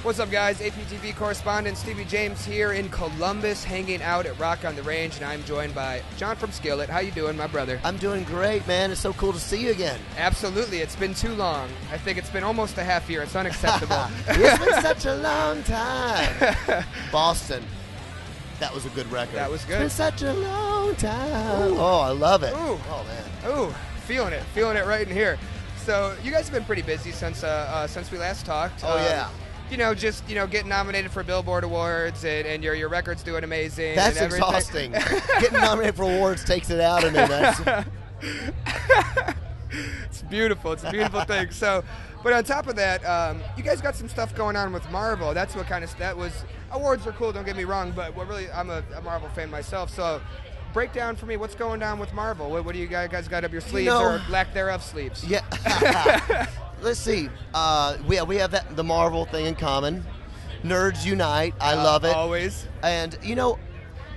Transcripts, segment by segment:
What's up, guys? APTV correspondent Stevie James here in Columbus, hanging out at Rock on the Range, and I'm joined by John from Skillet. How you doing, my brother? I'm doing great, man. It's so cool to see you again. Absolutely. It's been too long. I think it's been almost a half year. It's unacceptable. It's been such a long time. Boston. That was a good record. That was good. It's been such a long time. Ooh. Oh, I love it. Ooh. Oh, man. Ooh, feeling it right in here. So you guys have been pretty busy since we last talked. Oh, yeah. Just getting nominated for Billboard Awards, and your record's doing amazing. That's and exhausting. Getting nominated for awards takes it out of me. It's beautiful. It's a beautiful thing. So, but on top of that, you guys got some stuff going on with Marvel. That's what that was. Awards are cool. Don't get me wrong, but I'm a Marvel fan myself. So, break down for me what's going on with Marvel. What do you guys got up your sleeves, or lack thereof sleeves? Yeah. Let's see. We have the Marvel thing in common. Nerds unite. I love it. Always. And,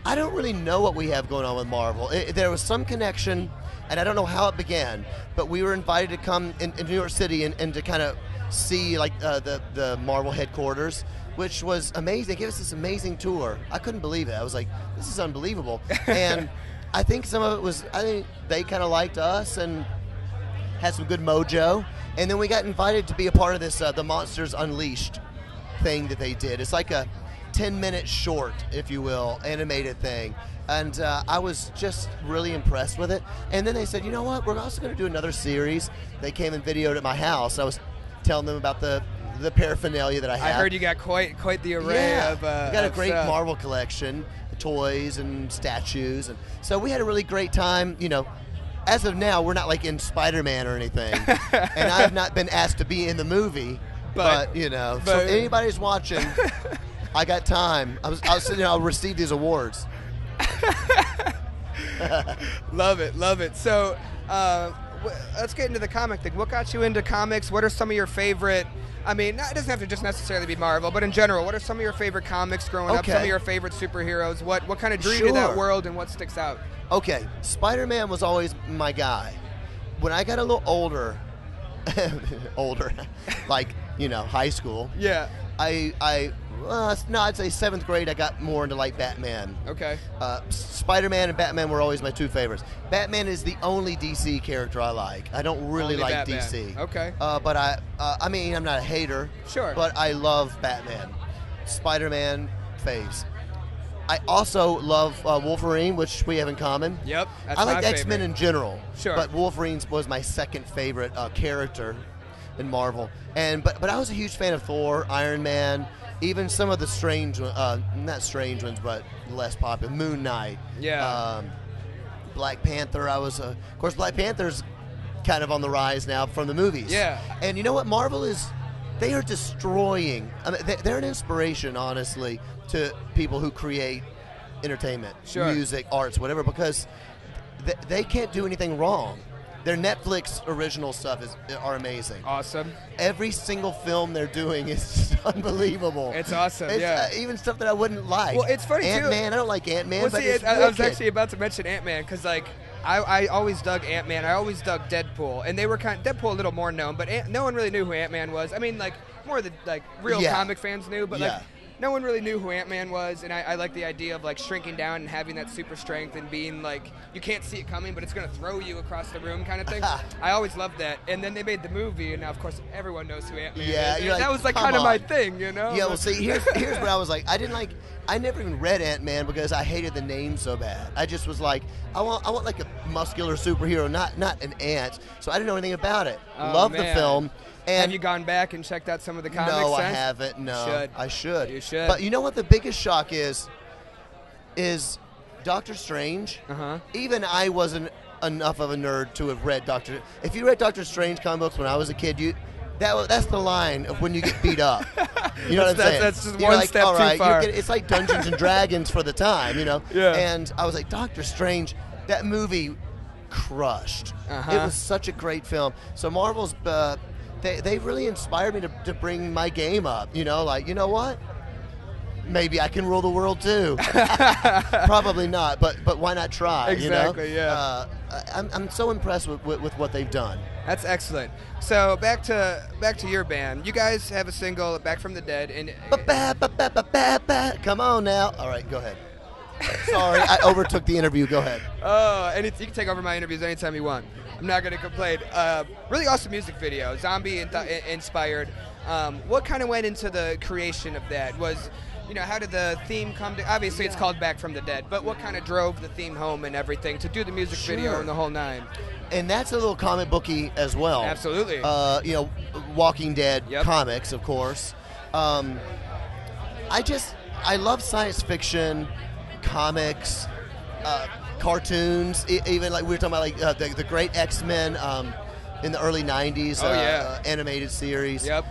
I don't really know what we have going on with Marvel. There was some connection, and I don't know how it began, but we were invited to come in New York City and to kind of see the Marvel headquarters, which was amazing. They gave us this amazing tour. I couldn't believe it. I was like, this is unbelievable. And I think some of it was, they kind of liked us and had some good mojo. And then we got invited to be a part of this, the Monsters Unleashed thing that they did. It's like a 10-minute short, if you will, animated thing. And I was just really impressed with it. And then they said, you know what, we're also going to do another series. They came and videoed at my house. I was telling them about the paraphernalia that I have. I heard you got quite the array of we got a great stuff. Marvel collection, toys and statues. And so we had a really great time, As of now, we're not like in Spider-Man or anything, and I have not been asked to be in the movie. But so if anybody's watching, I got time. I was sitting there. I'll receive these awards. Love it. So let's get into the comic thing. What got you into comics? What are some of your favorite? It doesn't have to just necessarily be Marvel, but in general, what are some of your favorite comics growing up? Some of your favorite superheroes? What kind of drew you to that world, and what sticks out? Okay, Spider-Man was always my guy. When I got a little older, like, high school. Yeah. I'd say 7th grade, I got more into, like, Batman. Okay. Spider-Man and Batman were always my two favorites. Batman is the only DC character I like. I don't really like Batman. DC. Okay. But I'm not a hater. Sure. But I love Batman. Spider-Man faves. I also love Wolverine, which we have in common. Yep, that's I like my X-Men favorite. in general. Sure. But Wolverine was my second favorite character in Marvel. But I was a huge fan of Thor, Iron Man, even some of the strange, not strange ones, but less popular. Moon Knight. Yeah. Black Panther. Of course, Black Panther's kind of on the rise now from the movies. Yeah. And you know what? Marvel is. They are destroying. They're an inspiration, honestly, to people who create entertainment, music, arts, whatever, because they can't do anything wrong. Their Netflix original stuff are amazing. Awesome. Every single film they're doing is unbelievable. It's awesome, even stuff that I wouldn't like. Well, it's funny, too. Ant-Man, I don't like Ant-Man, Well, but see, it's I was wicked. actually about to mention Ant-Man, because, I always dug Ant-Man. I always dug Deadpool, and they were Deadpool a little more known, but no one really knew who Ant-Man was. More the real comic fans knew, but no one really knew who Ant-Man was, and I like the idea of shrinking down and having that super strength and being you can't see it coming, but it's going to throw you across the room kind of thing. I always loved that. And then they made the movie, and now of course everyone knows who Ant-Man is. You're that was kind of my thing, Yeah, well, see, here's what I was like. I never even read Ant-Man because I hated the name so bad. I just was like, I want like a muscular superhero, not an ant. So I didn't know anything about it. Love the film. And have you gone back and checked out some of the comics? No, since? I haven't. No, I should. You should. But you know what the biggest shock is Doctor Strange. Even I wasn't enough of a nerd to have read Doctor. If you read Doctor Strange comic books when I was a kid, that's the line of when you get beat up. You know what I'm saying? That's just You're one like, step all right, too far. It's like Dungeons and Dragons for the time, Yeah. And I was like, Doctor Strange, that movie crushed. It was such a great film. So Marvel's. They really inspired me to bring my game up. You know what? Maybe I can rule the world too. Probably not, but why not try? Exactly, yeah. I'm so impressed with what they've done. That's excellent. So back to your band. You guys have a single, "Back from the Dead," and come on now. All right, go ahead. Sorry, I overtook the interview. Go ahead. Oh, and you can take over my interviews anytime you want. I'm not going to complain. Really awesome music video, zombie inspired. What kind of went into the creation of that? How did the theme come to? Obviously, it's called "Back from the Dead," but what kind of drove the theme home and everything to do the music video and the whole nine? And that's a little comic booky as well. Absolutely. Walking Dead comics, of course. I love science fiction, comics, cartoons. Even like we were talking about, like the great X-Men in the early '90s. Animated series. Yep.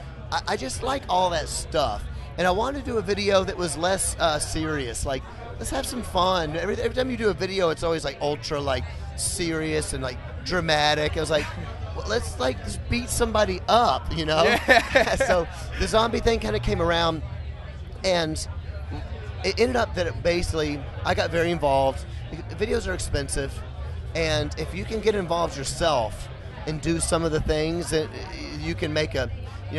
I just like all that stuff, and I wanted to do a video that was less serious. Like, let's have some fun. Every time you do a video, it's always like ultra like serious and like dramatic. I was like, well, let's like just beat somebody up, Yeah. So the zombie thing kind of came around, and it ended up that basically I got very involved. Videos are expensive, and if you can get involved yourself and do some of the things that you can make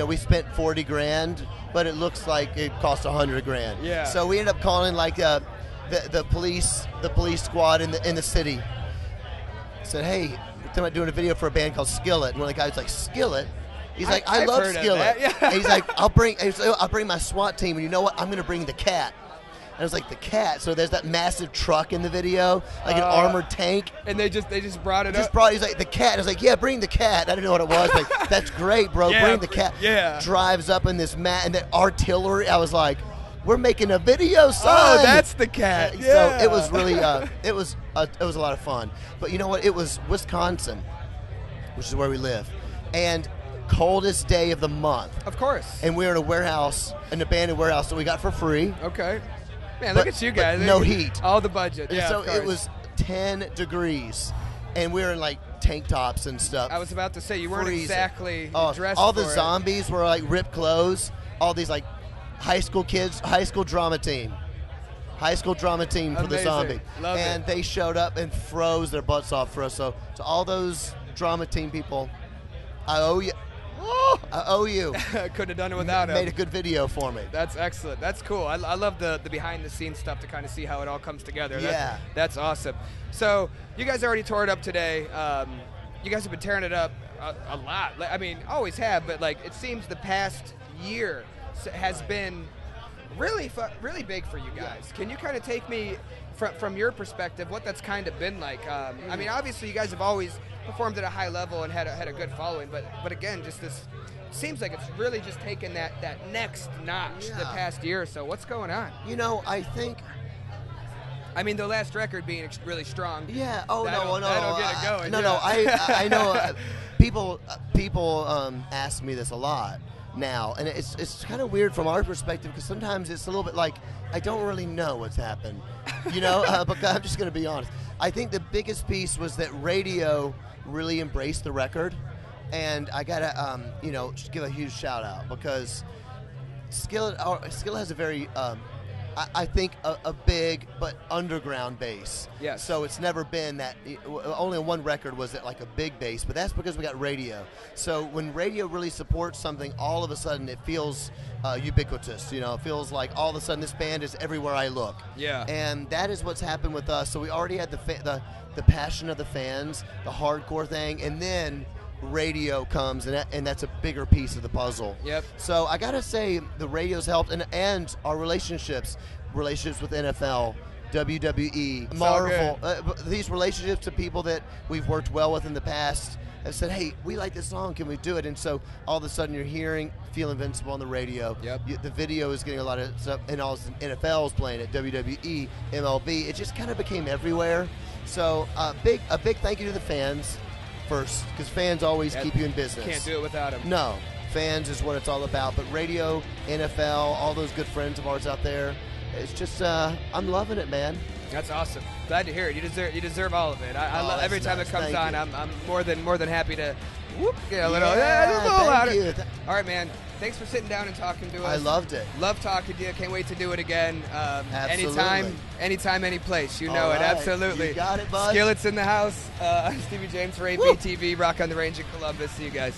we spent $40,000, but it looks like it cost $100,000. Yeah. So we ended up calling like the police squad in the city. Said, hey, we're thinking about doing a video for a band called Skillet. And one of the guys like, Skillet? He's like, I love Skillet. Yeah. And he's like, I'll bring my SWAT team, and you know what? I'm going to bring the cat. And I was like, the cat. So there's that massive truck in the video, like an armored tank. And they just brought it up. He's like, the cat. I was like, yeah, bring the cat. I didn't know what it was. Like, that's great, bro. Bring the cat. Yeah. Drives up in this and the artillery. I was like, we're making a video, son. Oh, that's the cat. Yeah. So it was really, it was a lot of fun. But you know what? It was Wisconsin, which is where we live, and coldest day of the month. Of course. And we were in a warehouse, an abandoned warehouse that we got for free. Okay. Man, look at you guys. No heat. All the budget. And yeah. so it was 10 degrees, and we were in like tank tops and stuff. I was about to say you weren't exactly dressed. All the zombies were like ripped clothes. All these like high school kids, high school drama team for Amazing. the zombie. Love and it. they showed up and froze their butts off for us. So to all those drama team people, I owe you. I owe you. Couldn't have done it without him. Made a good video for me. That's excellent. That's cool. I love the behind-the-scenes stuff to kind of see how it all comes together. Yeah. That's awesome. So you guys already tore it up today. You guys have been tearing it up a lot. I mean, always have, but like it seems the past year has been really big for you guys. Can you kind of take me from your perspective what that's kind of been like? I mean, obviously you guys have always performed at a high level and had a good following, but again, just this seems like it's really just taken that next notch the past year or so. What's going on? I think. I mean, the last record being really strong. Yeah. Oh that'll get it going. No. I know. People ask me this a lot now, and it's kind of weird from our perspective because sometimes it's a little bit like I don't really know what's happened, But I'm just going to be honest. I think the biggest piece was that radio really embraced the record, and I gotta just give a huge shout out because Skillet has a very I think a big but underground bass. Yes. So it's never been that. Only on one record was it like a big bass, but that's because we got radio. So when radio really supports something, all of a sudden it feels ubiquitous. It feels like all of a sudden this band is everywhere I look. Yeah. And that is what's happened with us. So we already had the passion of the fans, the hardcore thing, and then radio comes, and that's a bigger piece of the puzzle. Yep. So I gotta say the radio's helped, and our relationships with NFL, WWE, Marvel, these relationships to people that we've worked well with in the past have said, hey, we like this song, can we do it? And so all of a sudden you're hearing Feel Invincible on the radio. Yep. The video is getting a lot of stuff, and all of a sudden NFL's playing it, WWE, MLB. It just kind of became everywhere. So a big thank you to the fans first, because fans always keep you in business. Can't do it without them. No, fans is what it's all about. But radio, NFL, all those good friends of ours out there, it's just I'm loving it, man. That's awesome. Glad to hear it. You deserve all of it. I love every time it comes on. I'm more than happy to get a little louder. All right, man. Thanks for sitting down and talking to us. I loved it. Love talking to you. Can't wait to do it again. Absolutely. Anytime, any place. You know it. Absolutely. You got it, bud. Skillet's in the house. I'm Stevie James for APTV. Rock on the Range in Columbus. See you guys.